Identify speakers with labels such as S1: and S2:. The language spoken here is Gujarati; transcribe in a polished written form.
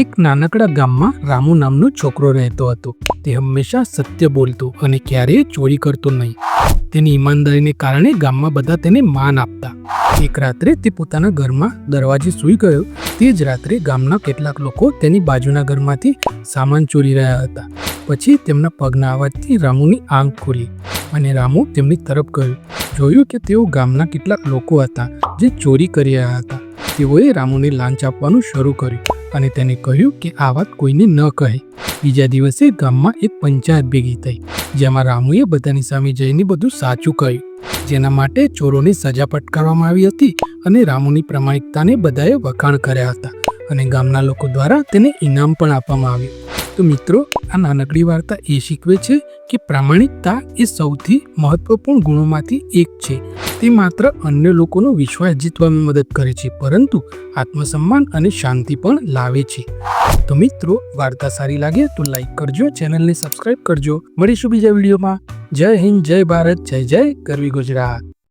S1: એક નાનકડા ગામમાં રામુ નામનો છોકરો રહેતો હતો. તે હંમેશા સત્ય બોલતો અને ક્યારેય ચોરી કરતો નહીં. તેની ઈમાનદારીને કારણે ગામમાં બધા તેને માન આપતા. એક રાત્રે તે પોતાના ઘરમાં દરવાજે સૂઈ ગયો. તે જ રાત્રે ગામના કેટલાક લોકો તેની બાજુના ઘરમાંથી સામાન ચોરી રહ્યા હતા. પછી તેમના પગના અવાજથી રામુની આંખ ખુલી અને રામુ તેમની તરફ ગયો. જોયું કે તેઓ ગામના કેટલાક લોકો હતા જે ચોરી કરી રહ્યા હતા. તેઓએ રામુને લાંચ આપવાનું શરૂ કર્યું અને તેને કહ્યું કે આ વાત કોઈને ન કહે. બીજા દિવસે ગામમાં એક પંચાયત ભેગી થઈ, જેમાં રામુએ બધાની સામે જઈને બધું સાચું કહ્યું, જેના માટે ચોરોને સજા ફટકારવામાં આવી હતી અને રામુની પ્રામાણિકતાને બધાએ વખાણ કર્યા હતા અને ગામના લોકો દ્વારા તેને ઇનામ પણ આપવામાં આવ્યું. તો મિત્રો, આ નાનકડી વાર્તા એ શીખવે છે કે પ્રામાણિકતા એ સૌથી મહત્વપૂર્ણ ગુણોમાંથી એક છે. તે માત્ર અન્ય લોકોનો વિશ્વાસ જીતવામાં મદદ કરે છે, પરંતુ આત્મસન્માન અને શાંતિ પણ લાવે છે. તો મિત્રો, વાર્તા સારી લાગે તો લાઈક કરજો, ચેનલને સબસ્ક્રાઈબ કરજો. મળીશું બીજા વિડીયોમાં. જય હિન્દ, જય ભારત, જય જય ગરવી ગુજરાત.